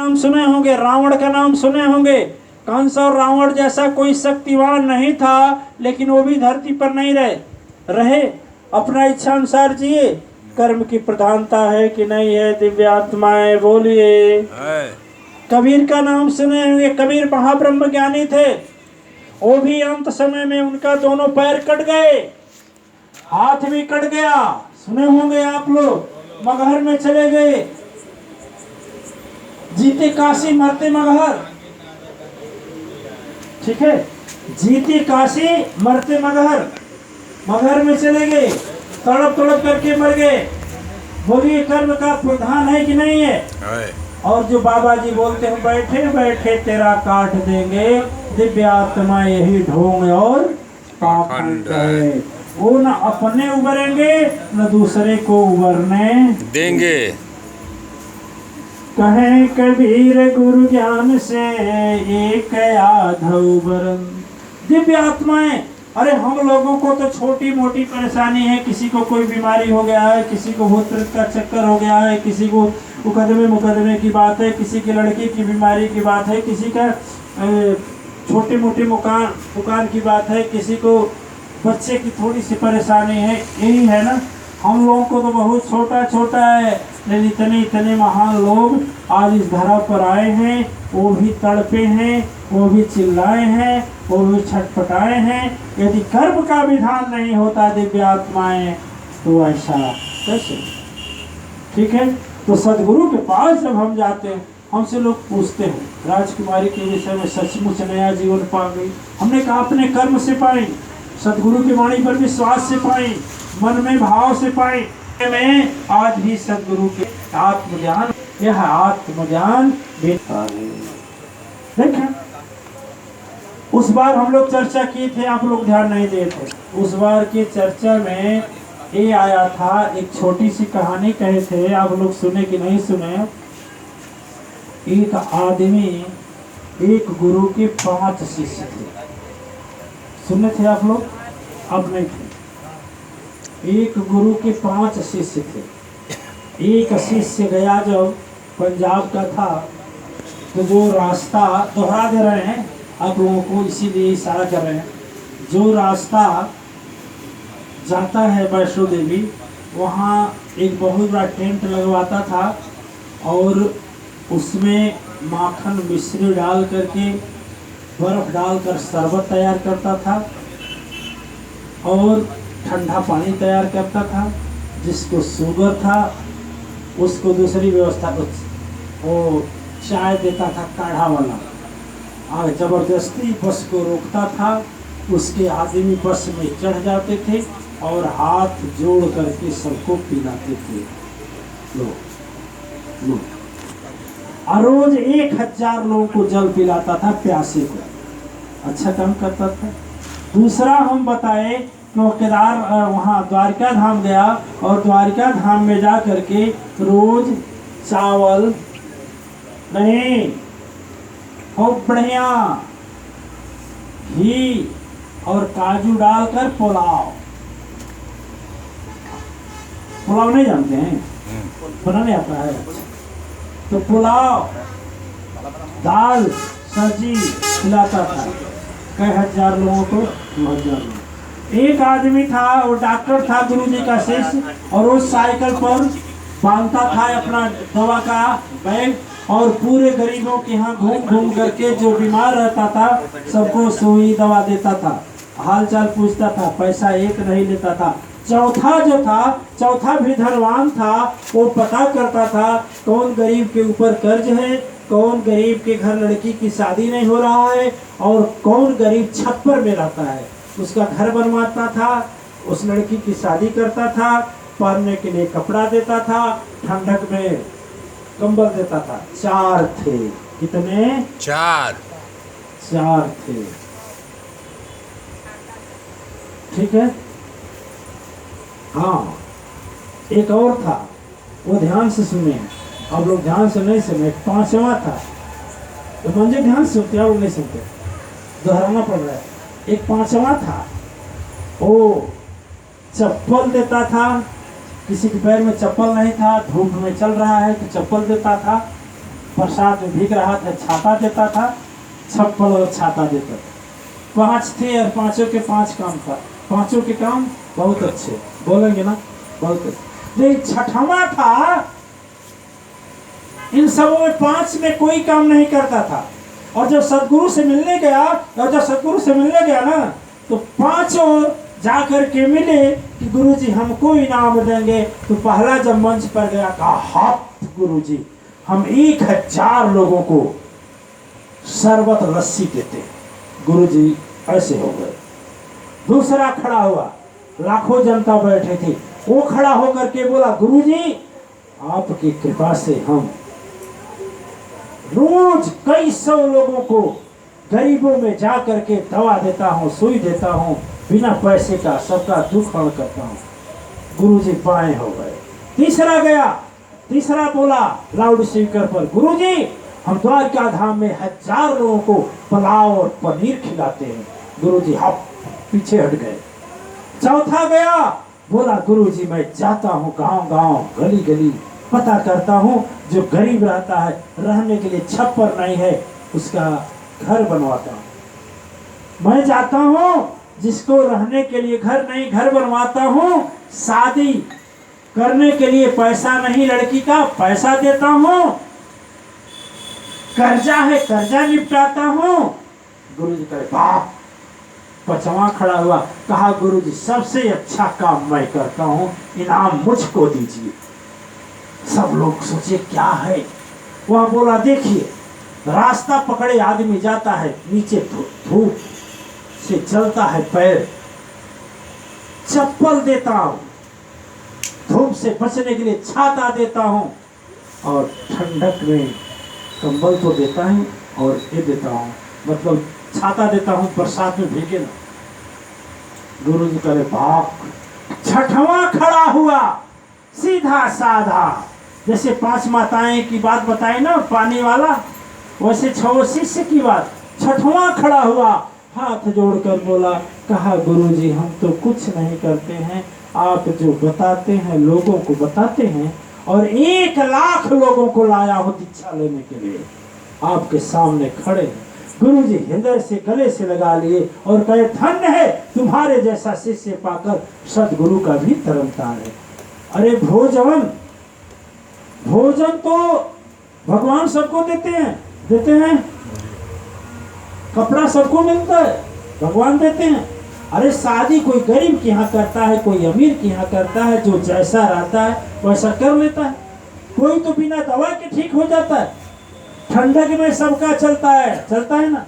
नाम सुने होंगे, रावण का नाम सुने होंगे। कंस और रावण जैसा कोई शक्तिवान नहीं था, लेकिन वो भी धरती पर नहीं रहे अपना इच्छा अनुसार जिए। कर्म की प्रधानता है कि नहीं है दिव्य आत्माएं, बोलिए। कबीर का नाम सुने होंगे, कबीर महाब्रह्म ज्ञानी थे। वो भी अंत समय में उनका दोनों पैर कट गए, हाथ भी कट गया, सुने होंगे आप लोग। मगहर में चले गए, जीते काशी मरते मगहर, ठीक है, जीती काशी मरते मगहर। मगहर में चले गए, तड़प तड़प करके मर गए। बोलिए कर्म का प्रधान है कि नहीं है? और जो बाबा जी बोलते हैं बैठे बैठे तेरा काट देंगे, दिव्य आत्मा यही ढोंग और पाखंड है। वो न अपने उबरेंगे न दूसरे को उबरने देंगे। कहे कबीर गुरु ज्ञान से एक आधो बरन। दिव्य आत्माएं, अरे हम लोगों को तो छोटी मोटी परेशानी है, किसी को कोई बीमारी हो गया है, किसी को भूत प्रेत का चक्कर हो गया है, किसी को मुकदमे की बात है, किसी की लड़की की बीमारी की बात है, किसी का छोटी मोटी दुकान की बात है, किसी को बच्चे की थोड़ी सी परेशानी है, यही है ना। हम लोगों को तो बहुत छोटा छोटा है, लेकिन इतने इतने महान लोग आज इस धरा पर आए हैं। वो भी तड़पे हैं, वो भी चिल्लाए हैं, वो भी छटपटाए हैं। यदि कर्म का विधान नहीं होता दिव्य आत्माएं, तो ऐसा कैसे? ठीक है, तो सदगुरु के पास जब हम जाते हैं, हमसे लोग पूछते हैं राजकुमारी के विषय में सचमुच नया जीवन पा गई? हमने कहा अपने कर्म से पाई, सदगुरु की वाणी पर विश्वास से पाई, मन में भाव से पाई। में आज भी सदगुरु के आत्मज्ञान, यह आत्मज्ञान देखा। उस बार हम लोग चर्चा किए थे, आप लोग ध्यान नहीं दिए थे। उस बार की चर्चा में ये आया था, एक छोटी सी कहानी कहे थे, आप लोग सुने कि नहीं सुने? एक आदमी, एक गुरु के 5 शिष्य थे, सुने थे आप लोग? अब नहीं थे। एक गुरु के 5 शिष्य थे। एक शिष्य गया जब पंजाब का था, तो जो रास्ता दोहरा दे रहे हैं आप लोगों को, इसीलिए इशारा कर रहे हैं, जो रास्ता जाता है वैष्णो देवी, वहाँ एक बहुत बड़ा टेंट लगवाता था और उसमें माखन मिश्री डाल करके, बर्फ डालकर शरबत तैयार करता था और ठंडा पानी तैयार करता था। जिसको शुगर था उसको दूसरी व्यवस्था, वो चाय देता था काढ़ा वाला, और ज़बरदस्ती बस को रोकता था। उसके आदमी बस में चढ़ जाते थे और हाथ जोड़ करके सबको पिलाते थे। लो और रोज 1000 लोगों को जल पिलाता था, प्यासे को। अच्छा काम करता था। दूसरा हम बताए कि वो केदार वहाँ द्वारिका धाम गया और द्वारिका धाम में जा करके रोज चावल नहीं, खूब बढ़िया घी और काजू डालकर पुलाव नहीं जानते हैं? बनाने आता है तो पुलाव, दाल, सब्जी खिलाता था। कई 1000 लोगों को, 2000 लोग। एक आदमी था, वो डॉक्टर था, गुरुजी का शिष्य, और वो साइकिल पर बांधता था अपना दवा का बैग और पूरे गरीबों के यहाँ घूम घूम करके जो बीमार रहता था सबको सुई दवा देता था, हालचाल पूछता था, पैसा एक नहीं लेता था। चौथा जो था, चौथा भी धनवान था, वो पता करता था कौन गरीब के ऊपर कर्ज है, कौन गरीब के घर लड़की की शादी नहीं हो रहा है और कौन गरीब छप्पर में रहता है। उसका घर बनवाता था, उस लड़की की शादी करता था, पहनने के लिए कपड़ा देता था, ठंडक में कंबल देता था। 4 थे। कितने? 4 थे। ठीक है। हाँ, एक और था, वो ध्यान से सुने, अब लोग ध्यान से नहीं सुने। 5वां था, तो मंजे ध्यान से सुनते, आप नहीं सुनते, दोहराना पड़ रहा है। एक 5वां था, वो चप्पल देता था, किसी के पैर में चप्पल नहीं था, धूप में चल रहा है तो चप्पल देता था बरसात में भीग रहा था, छाता देता था, छप्पल और छाता देता था। 5 थे और पांचों के 5 काम था, पांचों के काम बहुत अच्छे, बोलेंगे ना, बहुत अच्छे। लेकिन छठवां था, इन सबों में 5 में कोई काम नहीं करता था। और जब सदगुरु से मिलने गया, ना, तो 5 जाकर के मिले कि गुरुजी हमको इनाम देंगे। तो पहला जब मंच पर गया, कहा हाँ गुरुजी, हम 1000 लोगों को शरबत लस्सी देते हैं। गुरुजी ऐसे हो गए। दूसरा खड़ा हुआ, लाखों जनता बैठे थे, वो खड़ा होकर के बोला, गुरुजी आपकी कृपा से हम रोज कई 100 लोगों को गरीबों में जा करके दवा देता हूँ, सुई देता हूँ, बिना पैसे का सबका दुख हल करता हूँ। गुरुजी बाएं हो गए। तीसरा गया, तीसरा बोला लाउड स्पीकर पर, गुरुजी हम द्वारका धाम में 1000 लोगों को पुलाव और पनीर खिलाते हैं। गुरुजी हप पीछे हट गए। चौथा गया, बोला गुरुजी मैं जाता हूँ गांव-गांव, गली-गली, पता करता हूँ जो गरीब रहता है, रहने के लिए छप्पर नहीं है, उसका घर बनवाता हूँ। मैं जाता हूँ, जिसको रहने के लिए घर नहीं, घर बनवाता हूँ। शादी करने के लिए पैसा नहीं, लड़की का पैसा देता हूँ। कर्जा है, कर्जा निपटाता हूँ। गुरुजी कहे बाप। 5वां खड़ा हुआ, कहा गुरुजी सबसे अच्छा काम मैं करता हूँ, इनाम मुझको दीजिए। सब लोग सोचे क्या है। वह बोला देखिए, रास्ता पकड़े आदमी जाता है, नीचे धूप से जलता है पैर, चप्पल देता हूँ, धूप से बचने के लिए छाता देता हूँ, और ठंडक में कंबल तो देता हूँ, और ये देता हूँ, मतलब छाता देता हूँ, बरसात में भीगे ना। गुरुजी करे बाप। 6वां खड़ा हुआ, सीधा साधा, जैसे 5 माताएं की बात बताई ना पानी वाला, वैसे 6 शिष्य की बात। 6वां खड़ा हुआ, हाथ जोड़कर बोला, कहा गुरुजी हम तो कुछ नहीं करते हैं, आप जो बताते हैं लोगों को बताते हैं, और 1 लाख लोगों को लाया हो दीक्षा लेने के लिए, आपके सामने खड़े हैं। गुरुजी हृदय से गले से लगा लिए और कहे धन्य है तुम्हारे जैसा शिष्य पाकर सदगुरु का भी तरनतार है। अरे भोजन तो भगवान सबको देते हैं, कपड़ा सबको मिलता है, भगवान देते हैं। अरे शादी कोई गरीब के यहाँ करता है, कोई अमीर के यहाँ करता है, जो जैसा रहता है वैसा कर लेता है। कोई तो बिना दवा के ठीक हो जाता है। ठंडक में सबका चलता है ना।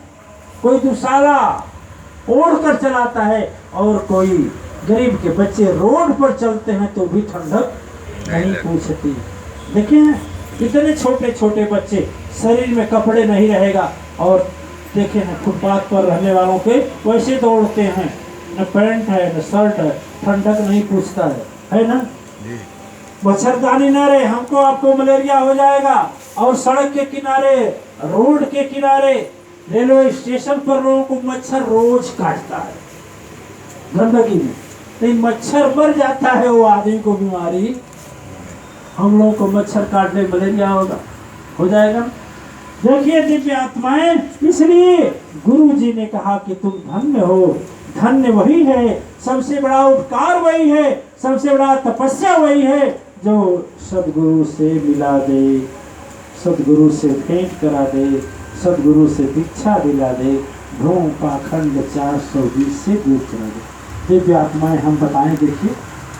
कोई दुशाला ओढ़ कर चलाता है, और कोई गरीब के बच्चे रोड पर चलते हैं तो भी ठंडक नहीं पूछती। देखिए इतने छोटे छोटे बच्चे, शरीर में कपड़े नहीं रहेगा, और देखे ना फुटपाथ पर रहने वालों के वैसे दौड़ते हैं, न पैंट है न शर्ट है, ठंडक नहीं पूछता है ना। मच्छरदानी न रहे, हमको आपको मलेरिया हो जाएगा। और सड़क के किनारे, रोड के किनारे, रेलवे स्टेशन पर लोगों को मच्छर रोज काटता है गंदगी में। लेकिन मच्छर मर जाता है, वो आदमी को बीमारी, हम लोगों को मच्छर काटने मलेरिया हो जाएगा। देखिए दिव्य आत्माएं, इसलिए गुरु जी ने कहा कि तुम धन्य हो। धन्य वही है, सबसे बड़ा उपकार वही है, सबसे बड़ा तपस्या वही है जो सदगुरु से मिला दे, सदगुरु से भेंट करा दे, सदगुरु से दीक्षा दिला दे, भ्रूण पाखंड 420 से दूर करा दे। दिव्य आत्माएं हम बताएं, देखिए